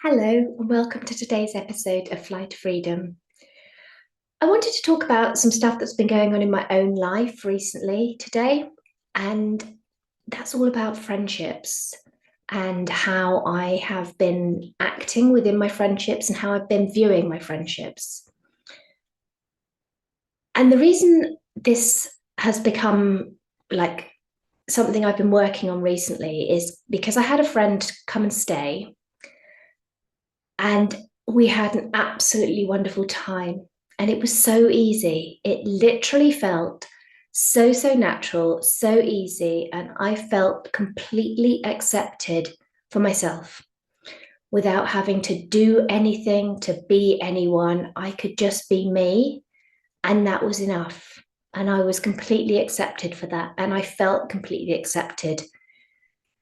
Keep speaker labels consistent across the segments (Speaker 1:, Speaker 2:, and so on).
Speaker 1: Hello, and welcome to today's episode of Fly to Freedom. I wanted to talk about some stuff that's been going on in my own life recently today, and that's all about friendships and how I have been acting within my friendships and how I've been viewing my friendships. And the reason this has become like something I've been working on recently is because I had a friend come and stay, and we had an absolutely wonderful time. And it was so easy. It literally felt so natural, so easy. And I felt completely accepted for myself without having to do anything to be anyone. I could just be me. And that was enough. And I was completely accepted for that. And I felt completely accepted.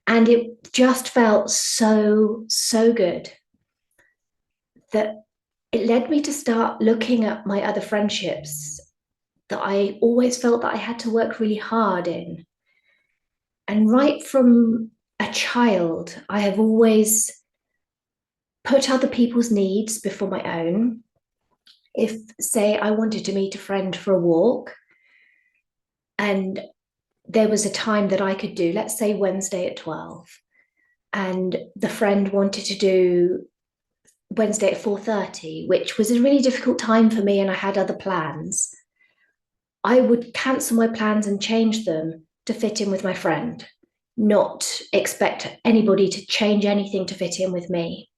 Speaker 1: And it just felt so good that it led me to start looking at my other friendships that I always felt that I had to work really hard in. And right from a child, I have always put other people's needs before my own. If, say, I wanted to meet a friend for a walk and there was a time that I could do, let's say Wednesday at 12, and the friend wanted to do Wednesday at 4:30, which was a really difficult time for me and I had other plans. I would cancel my plans and change them to fit in with my friend, not expect anybody to change anything to fit in with me.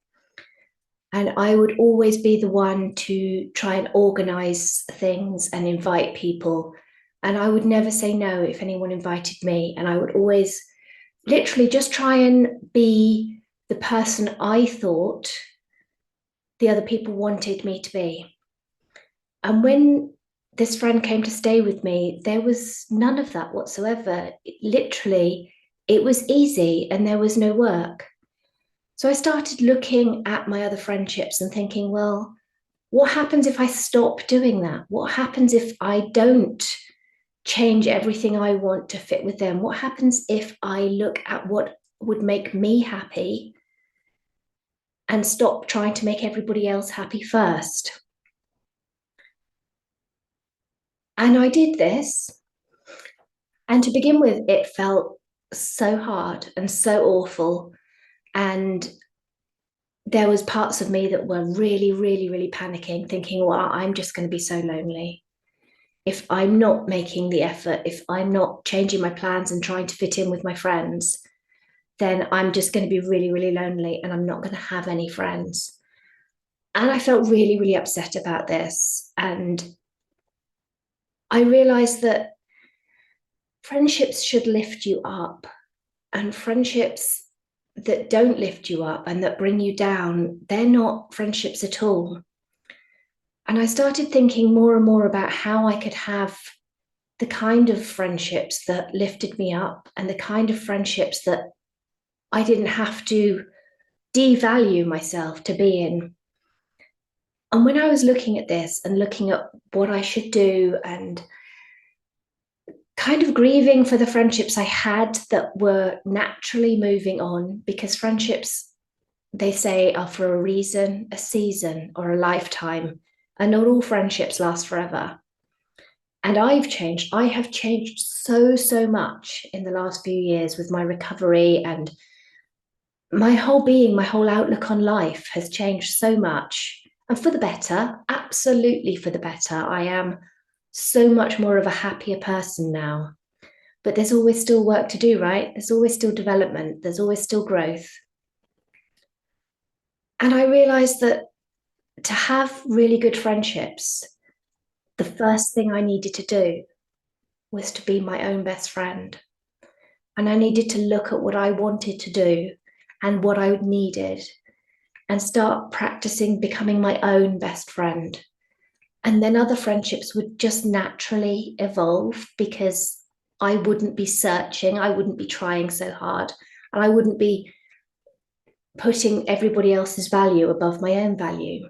Speaker 1: And I would always be the one to try and organize things and invite people. And I would never say no if anyone invited me. And I would always literally just try and be the person I thought the other people wanted me to be. And when this friend came to stay with me, there was none of that whatsoever. Literally, it was easy and there was no work. So I started looking at my other friendships and thinking, well, what happens if I stop doing that? What happens if I don't change everything I want to fit with them? What happens if I look at what would make me happy and stop trying to make everybody else happy first? And I did this. And to begin with, it felt so hard and so awful. And there was parts of me that were really panicking, thinking, well, I'm just going to be so lonely. If I'm not making the effort, if I'm not changing my plans and trying to fit in with my friends, then I'm just going to be really lonely and I'm not going to have any friends. And I felt really upset about this. And I realized that friendships should lift you up, and friendships that don't lift you up and that bring you down, they're not friendships at all. And I started thinking more and more about how I could have the kind of friendships that lifted me up and the kind of friendships that I didn't have to devalue myself to be in. And when I was looking at this and looking at what I should do and kind of grieving for the friendships I had that were naturally moving on, because friendships, they say, are for a reason, a season, or a lifetime, and not all friendships last forever. And I've changed. I have changed so much in the last few years with my recovery, and my whole being, my whole outlook on life has changed so much. And for the better, absolutely for the better. I am so much more of a happier person now. But there's always still work to do, right? There's always still development, there's always still growth. And I realized that to have really good friendships, the first thing I needed to do was to be my own best friend. And I needed to look at what I wanted to do and what I needed and start practicing becoming my own best friend. And then other friendships would just naturally evolve because I wouldn't be searching, I wouldn't be trying so hard, and I wouldn't be putting everybody else's value above my own value.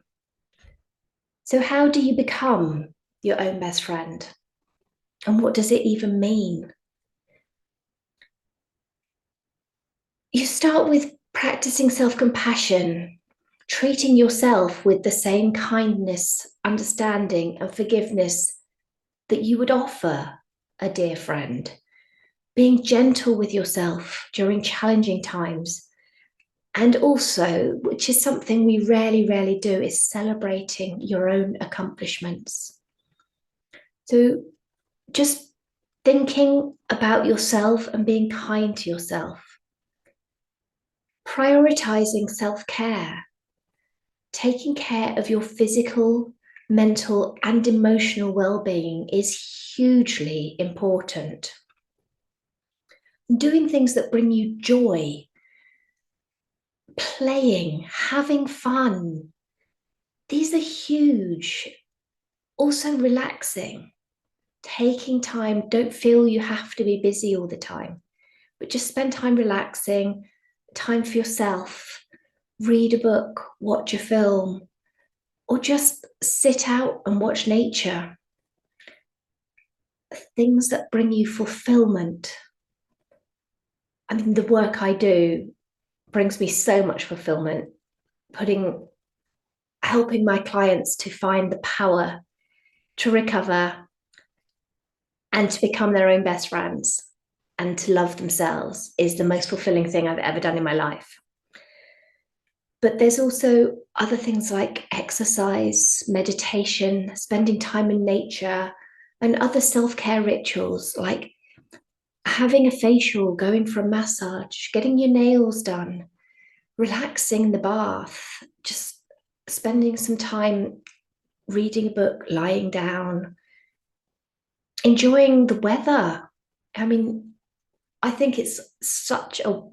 Speaker 1: So, how do you become your own best friend? And what does it even mean? You start with practicing self compassion treating yourself with the same kindness, understanding, and forgiveness that you would offer a dear friend, being gentle with yourself during challenging times. And also, which is something we rarely do, is celebrating your own accomplishments. So just thinking about yourself and being kind to yourself, prioritizing self-care, taking care of your physical, mental, and emotional well-being is hugely important. Doing things that bring you joy, playing, having fun, these are huge. Also relaxing, taking time, don't feel you have to be busy all the time, but just spend time relaxing, time for yourself, read a book, watch a film, or just sit out and watch nature. Things that bring you fulfillment. I mean, the work I do brings me so much fulfillment, helping my clients to find the power to recover and to become their own best friends and to love themselves is the most fulfilling thing I've ever done in my life. But there's also other things like exercise, meditation, spending time in nature, and other self-care rituals like having a facial, going for a massage, getting your nails done, relaxing in the bath, just spending some time reading a book, lying down, enjoying the weather. I mean, I think it's such an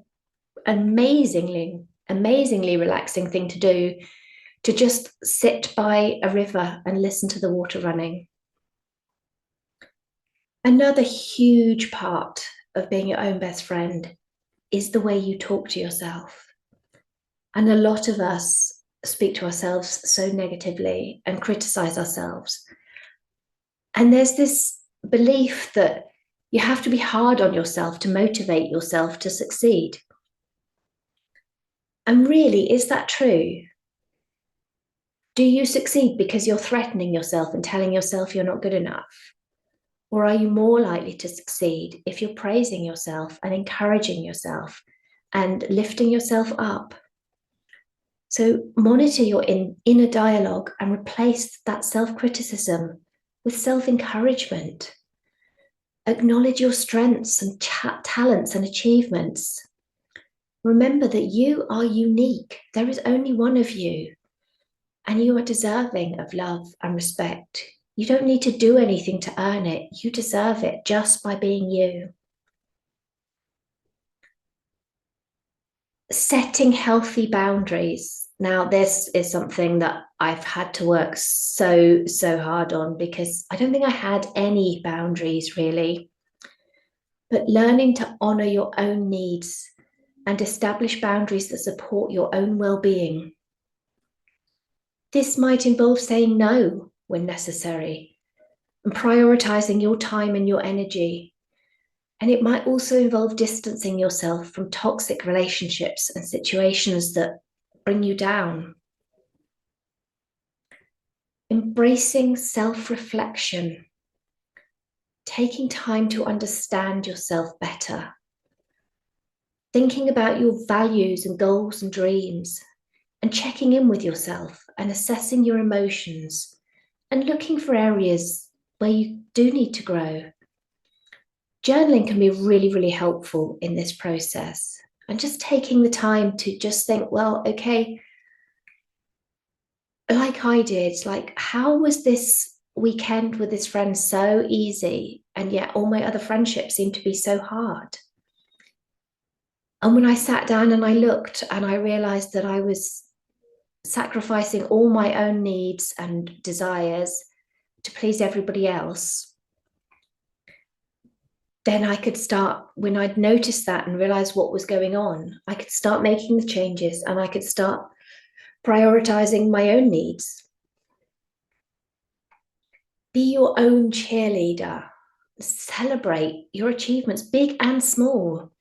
Speaker 1: amazingly relaxing thing to do, to just sit by a river and listen to the water running. Another huge part of being your own best friend is the way you talk to yourself. And a lot of us speak to ourselves so negatively and criticize ourselves. And there's this belief that you have to be hard on yourself to motivate yourself to succeed. And really, is that true? Do you succeed because you're threatening yourself and telling yourself you're not good enough? Or are you more likely to succeed if you're praising yourself and encouraging yourself and lifting yourself up? So monitor your inner dialogue and replace that self-criticism with self-encouragement. Acknowledge your strengths and talents and achievements. Remember that you are unique. There is only one of you, and you are deserving of love and respect. You don't need to do anything to earn it. You deserve it just by being you. Setting healthy boundaries. Now, this is something that I've had to work so hard on because I don't think I had any boundaries really. But learning to honor your own needs and establish boundaries that support your own well-being. This might involve saying no when necessary and prioritizing your time and your energy. And it might also involve distancing yourself from toxic relationships and situations that bring you down. Embracing self-reflection, taking time to understand yourself better, thinking about your values and goals and dreams, and checking in with yourself and assessing your emotions and looking for areas where you do need to grow. Journaling can be really helpful in this process. And just taking the time to just think, well, okay, like I did, like, how was this weekend with this friend so easy? And yet all my other friendships seem to be so hard. And when I sat down and I looked and I realized that I was sacrificing all my own needs and desires to please everybody else, then I could start, when I'd noticed that and realized what was going on, I could start making the changes and I could start prioritizing my own needs. Be your own cheerleader. Celebrate your achievements, big and small.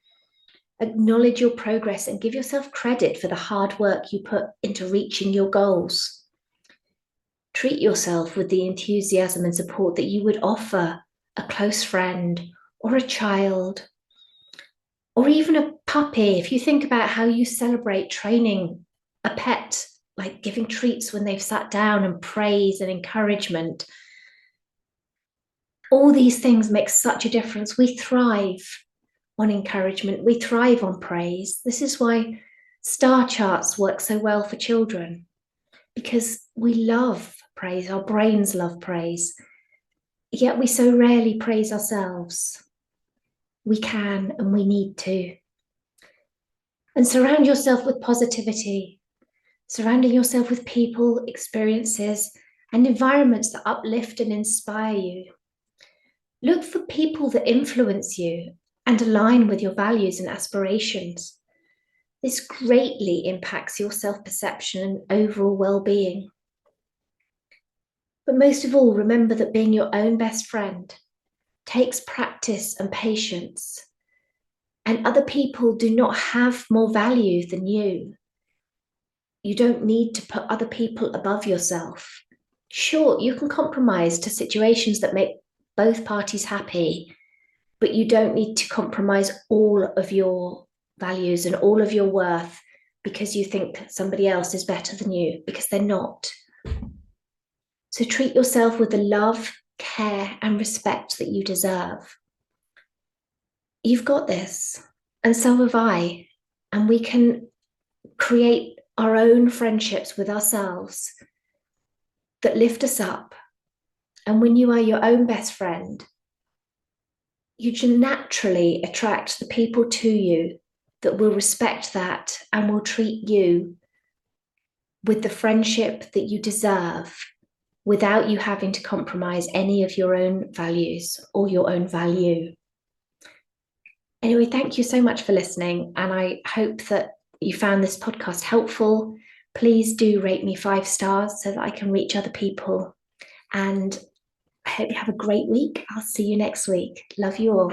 Speaker 1: Acknowledge your progress and give yourself credit for the hard work you put into reaching your goals. Treat yourself with the enthusiasm and support that you would offer a close friend or a child or even a puppy. If you think about how you celebrate training a pet, like giving treats when they've sat down and praise and encouragement, all these things make such a difference. We thrive on encouragement, we thrive on praise. This is why star charts work so well for children, because we love praise, our brains love praise, yet we so rarely praise ourselves. We can and we need to. And surround yourself with positivity, surrounding yourself with people, experiences, and environments that uplift and inspire you. Look for people that influence you and align with your values and aspirations. This greatly impacts your self-perception and overall well-being. But most of all, remember that being your own best friend takes practice and patience, and other people do not have more value than you. You don't need to put other people above yourself. Sure, you can compromise to situations that make both parties happy, but you don't need to compromise all of your values and all of your worth because you think somebody else is better than you, because they're not. So treat yourself with the love, care, and respect that you deserve. You've got this, and so have I, and we can create our own friendships with ourselves that lift us up. And when you are your own best friend, you just naturally attract the people to you that will respect that and will treat you with the friendship that you deserve without you having to compromise any of your own values or your own value. Anyway, thank you so much for listening, and I hope that you found this podcast helpful. Please do rate me 5 stars so that I can reach other people. And I hope you have a great week. I'll see you next week. Love you all.